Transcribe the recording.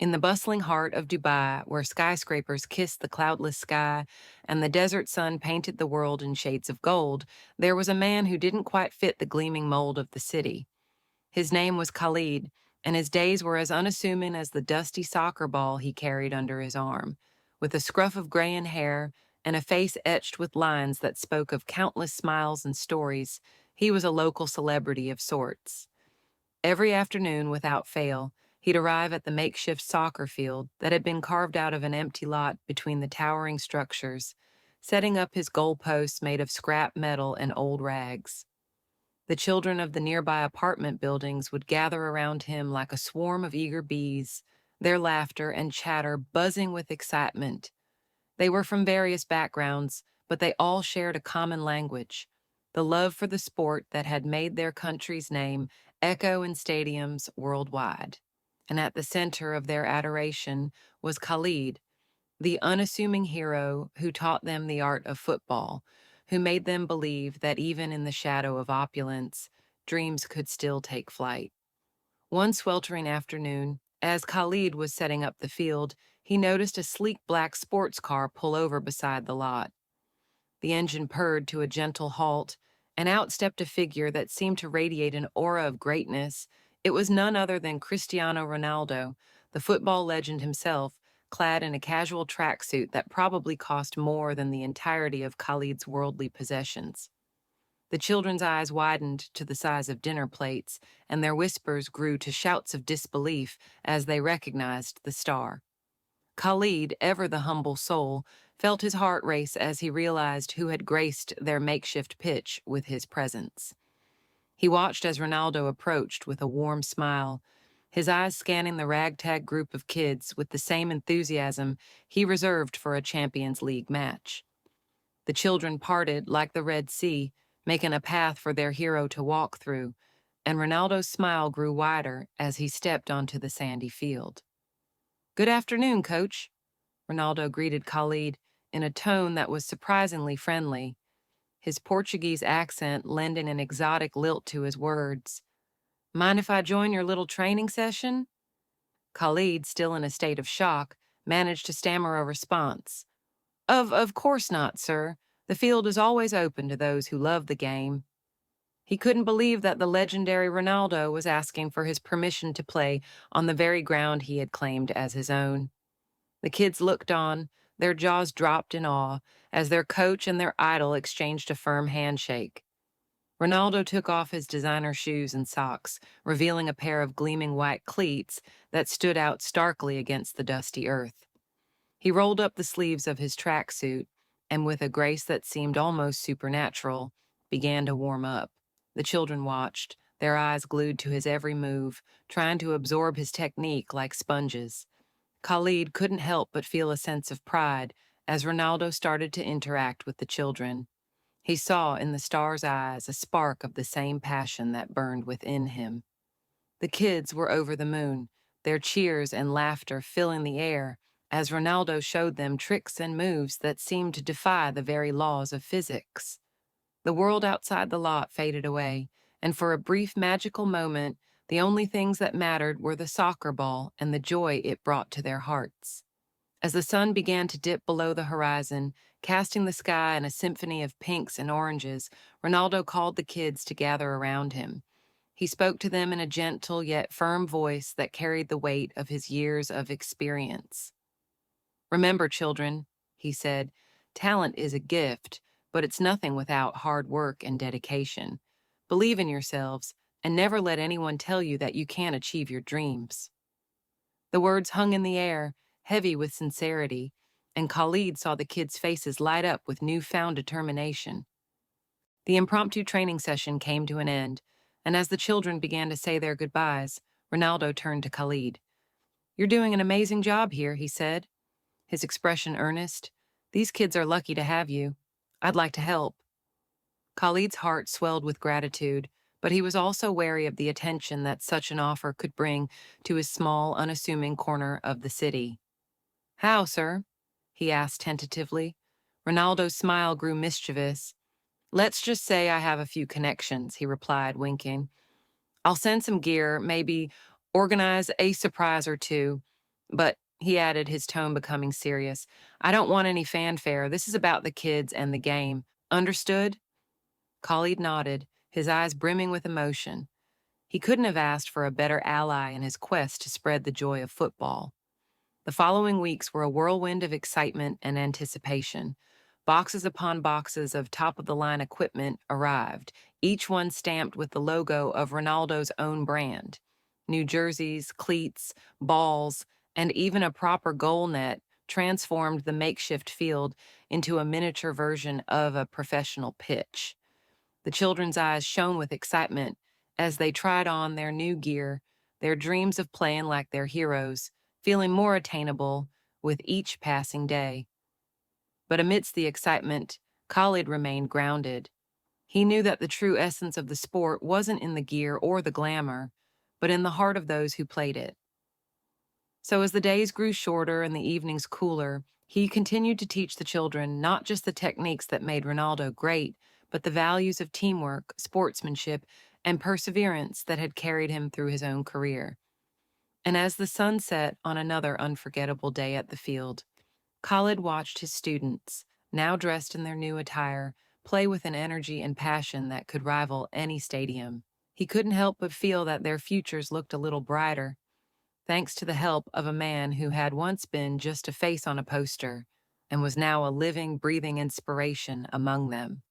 In the bustling heart of Dubai, where skyscrapers kissed the cloudless sky and the desert sun painted the world in shades of gold, there was a man who didn't quite fit the gleaming mold of the city. His name was Khalid, and his days were as unassuming as the dusty soccer ball he carried under his arm. With a scruff of grayin hair and a face etched with lines that spoke of countless smiles and stories, he was a local celebrity of sorts. Every afternoon, without fail, he'd arrive at the makeshift soccer field that had been carved out of an empty lot between the towering structures, setting up his goalposts made of scrap metal and old rags. The children of the nearby apartment buildings would gather around him like a swarm of eager bees, their laughter and chatter buzzing with excitement. They were from various backgrounds, but they all shared a common language, the love for the sport that had made their country's name echo in stadiums worldwide. And at the center of their adoration was Khalid, the unassuming hero who taught them the art of football, who made them believe that even in the shadow of opulence, dreams could still take flight. One sweltering afternoon, as Khalid was setting up the field, he noticed a sleek black sports car pull over beside the lot. The engine purred to a gentle halt, and out stepped a figure that seemed to radiate an aura of greatness. It was none other than Cristiano Ronaldo, the football legend himself, clad in a casual tracksuit that probably cost more than the entirety of Khalid's worldly possessions. The children's eyes widened to the size of dinner plates, and their whispers grew to shouts of disbelief as they recognized the star. Khalid, ever the humble soul, felt his heart race as he realized who had graced their makeshift pitch with his presence. He watched as Ronaldo approached with a warm smile, his eyes scanning the ragtag group of kids with the same enthusiasm he reserved for a Champions League match. The children parted like the Red Sea, making a path for their hero to walk through, and Ronaldo's smile grew wider as he stepped onto the sandy field. "Good afternoon, coach," Ronaldo greeted Khalid in a tone that was surprisingly friendly, his Portuguese accent lending an exotic lilt to his words. "Mind if I join your little training session?" Khalid, still in a state of shock, managed to stammer a response. Of course not, sir. The field is always open to those who love the game." He couldn't believe that the legendary Ronaldo was asking for his permission to play on the very ground he had claimed as his own. The kids looked on, their jaws dropped in awe, as their coach and their idol exchanged a firm handshake. Ronaldo took off his designer shoes and socks, revealing a pair of gleaming white cleats that stood out starkly against the dusty earth. He rolled up the sleeves of his tracksuit and, with a grace that seemed almost supernatural, began to warm up. The children watched, their eyes glued to his every move, trying to absorb his technique like sponges. Khalid couldn't help but feel a sense of pride as Ronaldo started to interact with the children. He saw in the star's eyes a spark of the same passion that burned within him. The kids were over the moon, their cheers and laughter filling the air as Ronaldo showed them tricks and moves that seemed to defy the very laws of physics. The world outside the lot faded away, and for a brief magical moment, the only things that mattered were the soccer ball and the joy it brought to their hearts. As the sun began to dip below the horizon, casting the sky in a symphony of pinks and oranges, Ronaldo called the kids to gather around him. He spoke to them in a gentle yet firm voice that carried the weight of his years of experience. "Remember, children," he said, "talent is a gift, but it's nothing without hard work and dedication. Believe in yourselves, and never let anyone tell you that you can't achieve your dreams." The words hung in the air, heavy with sincerity, and Khalid saw the kids' faces light up with newfound determination. The impromptu training session came to an end, and as the children began to say their goodbyes, Ronaldo turned to Khalid. "You're doing an amazing job here," he said, his expression earnest. "These kids are lucky to have you. I'd like to help." Khalid's heart swelled with gratitude, but he was also wary of the attention that such an offer could bring to his small, unassuming corner of the city. "How, sir?" he asked tentatively. Ronaldo's smile grew mischievous. "Let's just say I have a few connections," he replied, winking. "I'll send some gear, maybe organize a surprise or two. But he added, his tone becoming serious, I don't want any fanfare. This is about the kids and the game. Understood? Khalid nodded, his eyes brimming with emotion. He couldn't have asked for a better ally in his quest to spread the joy of football. The following weeks were a whirlwind of excitement and anticipation. Boxes upon boxes of top of the line equipment arrived, each one stamped with the logo of Ronaldo's own brand. New jerseys, cleats, balls, and even a proper goal net transformed the makeshift field into a miniature version of a professional pitch. The children's eyes shone with excitement as they tried on their new gear, their dreams of playing like their heroes, feeling more attainable with each passing day. But amidst the excitement, Khalid remained grounded. He knew that the true essence of the sport wasn't in the gear or the glamour, but in the heart of those who played it. So as the days grew shorter and the evenings cooler, he continued to teach the children not just the techniques that made Ronaldo great, but the values of teamwork, sportsmanship, and perseverance that had carried him through his own career. And as the sun set on another unforgettable day at the field, Khalid watched his students, now dressed in their new attire, play with an energy and passion that could rival any stadium. He couldn't help but feel that their futures looked a little brighter, thanks to the help of a man who had once been just a face on a poster and was now a living, breathing inspiration among them.